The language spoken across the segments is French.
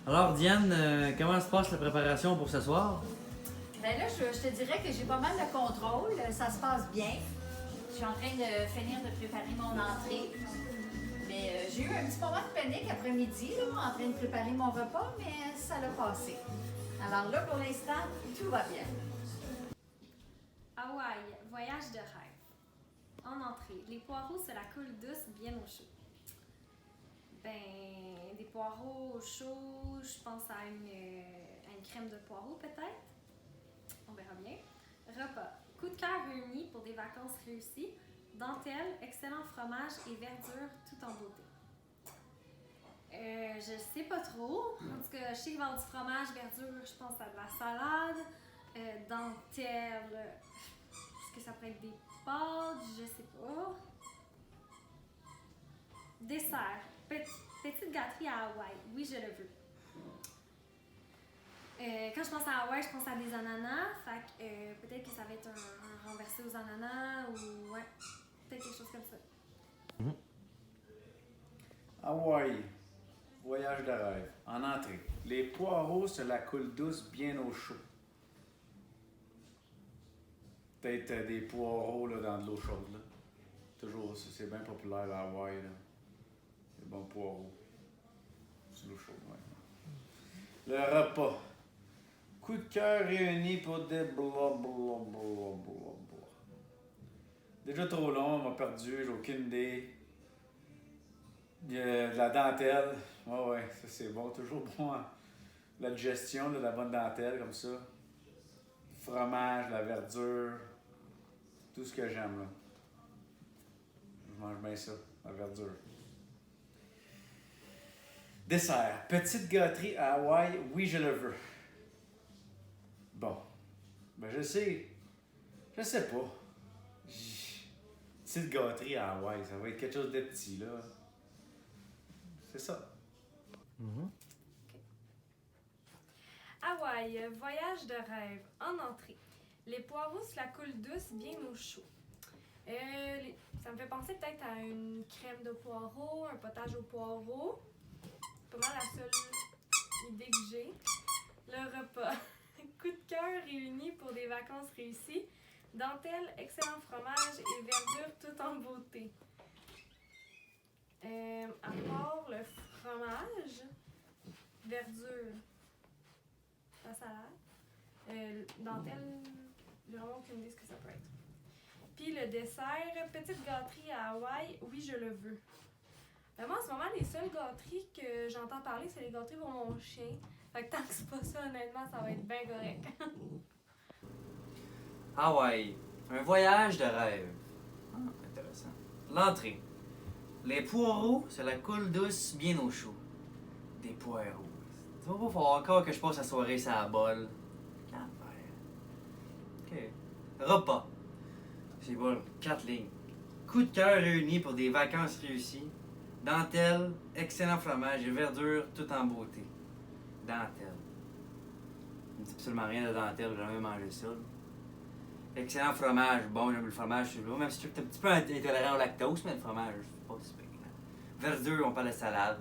Alors, Diane, comment se passe la préparation pour ce soir? Ben là, je te dirais que j'ai pas mal de contrôle. Ça se passe bien. Je suis en train de finir de préparer mon entrée. Mais j'ai eu un petit moment de panique après-midi, là, en train de préparer mon repas, mais ça l'a passé. Alors là, pour l'instant, tout va bien. Hawaï, voyage de rêve. En entrée, les poireaux, c'est la coule douce bien au chaud. Ben, des poireaux au chaud, je pense à une crème de poireaux peut-être. On verra bien. Repas, coup de cœur réunis pour des vacances réussies. Dentelle, excellent fromage et verdure tout en beauté. Je sais pas trop. En tout cas, je sais qu'il va y avoir du fromage, verdure, je pense à de la salade. Dentelle, est-ce que ça pourrait être des pâtes? Je sais pas. Dessert, petite gâterie à Hawaï. Oui, je le veux. Quand je pense à Hawaï, je pense à des ananas. Fait que peut-être que ça va être un renversé aux ananas ou ouais, peut-être quelque chose comme ça. Hawaï, voyage de rêve. En entrée, les poireaux se la coule douce bien au chaud. Peut-être des poireaux là, dans de l'eau chaude. Là. Toujours, c'est bien populaire à Hawaï. Là. Les bons poireaux. C'est l'eau chaude, ouais. Le repas. Coup de cœur réuni pour des blablabla. Déjà trop long, on m'a perdu, j'ai aucune idée. Il y a de la dentelle. Ouais, ça c'est bon, toujours bon. Hein. La digestion, de la bonne dentelle comme ça. Fromage, la verdure. Tout ce que j'aime là. Je mange bien ça, la verdure. Dessert. Petite gâterie à Hawaï, oui je le veux. Bon. Ben je sais. Je sais pas. Petite gâterie à Hawaï, ça va être quelque chose de petit là. C'est ça. Hawaï, voyage de rêve. En entrée, les poireaux se la coule douce bien au chaud. Ça me fait penser peut-être à une crème de poireaux, un potage au poireau. C'est pas mal la seule idée que j'ai. Le repas. Coup de cœur réunis pour des vacances réussies. Dentelle, excellent fromage et verdure tout en beauté. À part le fromage, verdure, la salade, dentelle, j'ai vraiment aucune idée ce que ça peut être. Puis le dessert, petite gâterie à Hawaï, oui je le veux. Moi en ce moment, les seules gâteries que j'entends parler, c'est les gâteries pour mon chien. Fait que tant que c'est pas ça, honnêtement, ça va être bien correct. Hawaï, un voyage de rêve. Ah, intéressant. L'entrée. Les poireaux, c'est la coule douce bien au chaud. Des poireaux. Tu vas pas falloir encore que je passe la soirée sur la bol. Ok. Repas. C'est bon, 4 lignes. Coup de cœur réunis pour des vacances réussies. Dentelle, excellent fromage et verdure tout en beauté. Dentelle. Je ne dis absolument rien de dentelle, j'ai jamais mangé ça. Excellent fromage. Bon, j'aime le fromage, même si je suis un petit peu intolérant au lactose, mais le fromage, c'est pas si pire. Verdure, on parle de salade.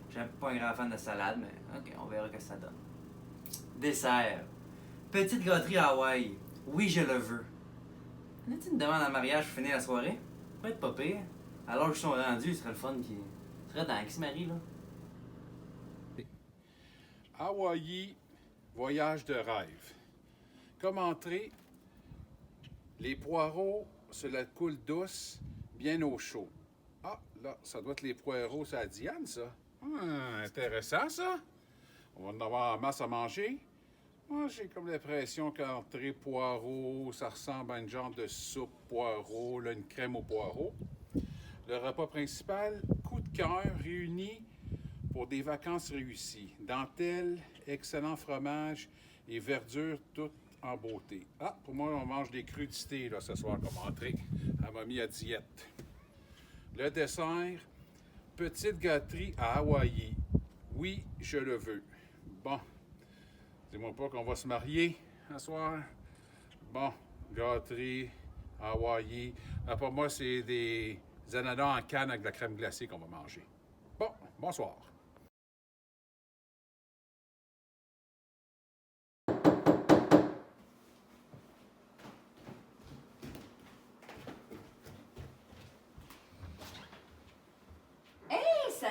Je suis pas un grand fan de salade, mais ok, on verra ce que ça donne. Dessert. Petite gâterie à Hawaï. Oui, je le veux. Là, tu me demandes en mariage pour finir la soirée? Ça pourrait être pas pire. Alors que je suis rendu, ce serait le fun qui serait dans qui se marie, là. Hawaï, voyage de rêve. Comme entrée, les poireaux sur la coule douce, bien au chaud. Ah, là, ça doit être les poireaux, c'est à Diane, ça. Intéressant, ça. On va en avoir en masse à manger. Moi, j'ai comme l'impression qu'entrée poireaux, ça ressemble à une genre de soupe poireaux, là, une crème aux poireaux. Le repas principal, coup de cœur réuni pour des vacances réussies. Dentelle, excellent fromage et verdure toute en beauté. Ah, pour moi, on mange des crudités là, ce soir comme entrée. Elle m'a mis à diète. Le dessert, petite gâterie à Hawaï. Oui, je le veux. Bon, dis-moi pas qu'on va se marier ce soir. Bon, gâterie, Hawaï. Pour moi, c'est des ananas en canne avec de la crème glacée qu'on va manger. Bon, bonsoir.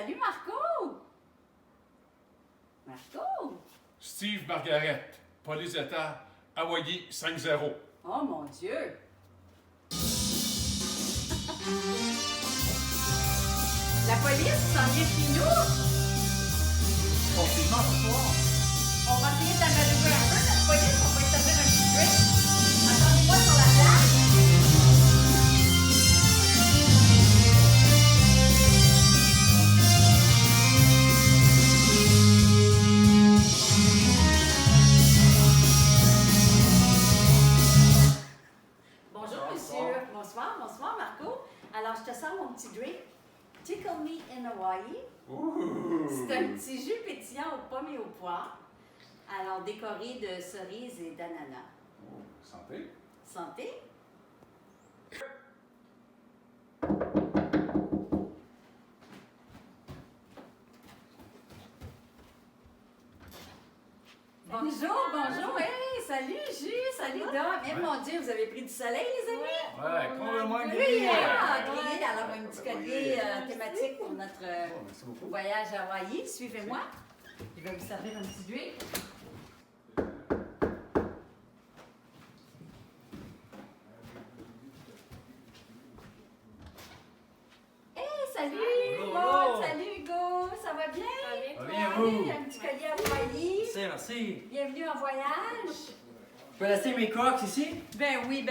Salut Marco! Marco! Steve Margaret, Polisetta, Hawaii 5-0. Oh mon Dieu! La police s'en vient chez nous! Confinement ce soir. On va essayer de la manœuvrer un peu, notre police, on va y servir un petit drink. Attendez-moi sur la place. Bonjour, monsieur. Bonsoir, bonsoir, Marco. Alors, je te sers mon petit drink. Tickle Me in Hawaii. C'est un petit jus pétillant aux pommes et aux poires. Alors, décoré de cerises et d'ananas. Oh, santé. Santé. Bonjour, bonjour. Hey, salut, Jus. Salut, Dom. Eh, mon Dieu, vous avez pris du soleil, les amis? Ouais, complètement Oui, grillé. grillé. Alors, un petit collier thématique pour notre Oh, merci beaucoup. voyage à Hawaï. Suivez-moi. Je vais vous servir un petit drink. Hey, salut! Bonjour, Maud, bonjour. salut Hugo! Ça va bien? Ça va bien, toi? vous? Un petit collier à Hawaï. Merci. Bienvenue en voyage. Je peux laisser mes crocs ici? Ben oui,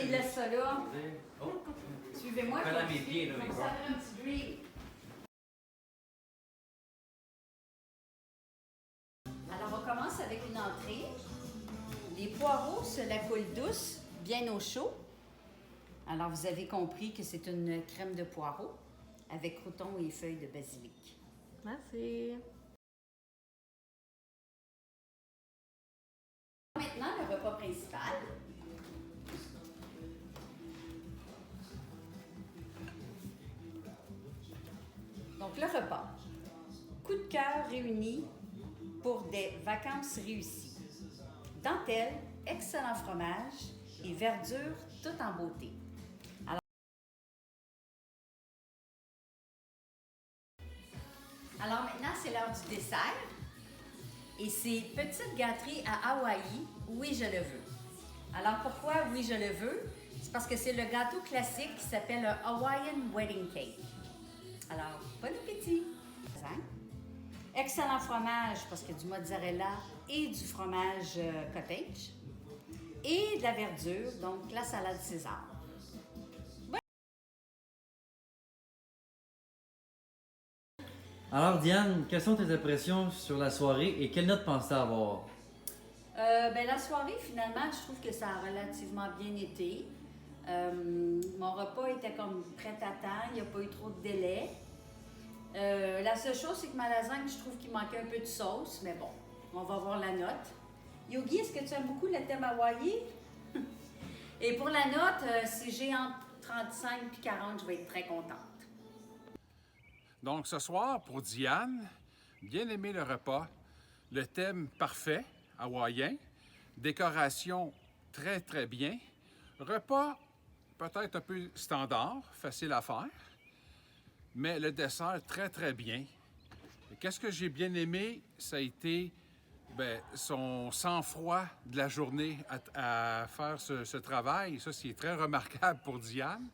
laisse ça là. Oh, Suivez-moi. Prends dans mes pieds, là, Je vais mes vous crocs. servir un petit drink. Alors, on commence avec une entrée. Les poireaux sur la coule douce, bien au chaud. Alors, vous avez compris que c'est une crème de poireaux avec croûtons et feuilles de basilic. Merci. Maintenant, le repas principal. Donc, le repas. Coup de cœur réuni pour des vacances réussies. Dentelle, excellent fromage et verdure tout en beauté. Alors maintenant, c'est l'heure du dessert. Et c'est petite gâterie à Hawaï, oui, je le veux. Alors pourquoi oui, je le veux? C'est parce que c'est le gâteau classique qui s'appelle le Hawaiian Wedding Cake. Alors, bon appétit! Excellent fromage parce qu'il y a du mozzarella et du fromage cottage. Et de la verdure, donc la salade César. Alors, Diane, quelles sont tes impressions sur la soirée et quelle note penses-tu avoir? Ben, la soirée, finalement, je trouve que ça a relativement bien été. Mon repas était comme prêt à temps, il n'y a pas eu trop de délai. La seule chose, c'est que ma lasagne, je trouve qu'il manquait un peu de sauce, mais bon, on va voir la note. Yogi, est-ce que tu aimes beaucoup le thème Hawaii? Et pour la note, si j'ai entre 35 et 40, je vais être très contente. Donc ce soir, pour Diane, bien aimé le repas, le thème parfait, hawaïen, décoration très très bien, repas peut-être un peu standard, facile à faire, mais le dessert très très bien. Qu'est-ce que j'ai bien aimé, ça a été son sang-froid de la journée à faire ce travail. Ça, c'est très remarquable pour Diane.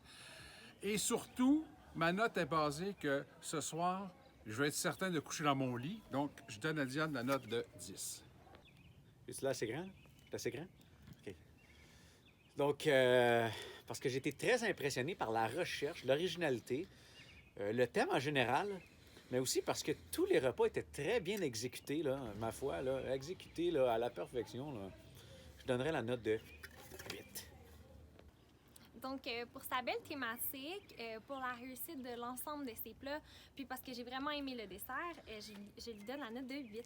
Et surtout, ma note est basée que ce soir, je vais être certain de coucher dans mon lit. Donc, je donne à Diane la note de 10. C'est là assez grand? C'est assez grand? OK. Donc, parce que j'ai été très impressionné par la recherche, l'originalité, le thème en général, mais aussi parce que tous les repas étaient très bien exécutés, là, ma foi, là, exécutés là, à la perfection. Là. Je donnerais la note de 8. Donc, pour sa belle thématique, pour la réussite de l'ensemble de ses plats, puis parce que j'ai vraiment aimé le dessert, je lui donne la note de 8.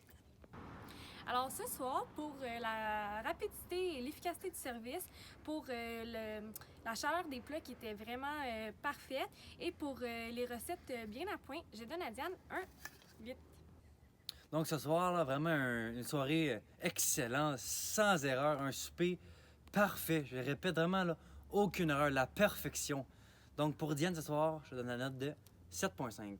Alors, ce soir, pour la rapidité et l'efficacité du service, pour la chaleur des plats qui était vraiment parfaite et pour les recettes bien à point, je donne à Diane un 8. Donc ce soir, là, vraiment une soirée excellente, sans erreur, un souper parfait. Je répète vraiment, là, aucune erreur, la perfection. Donc pour Diane ce soir, je donne la note de 7,5.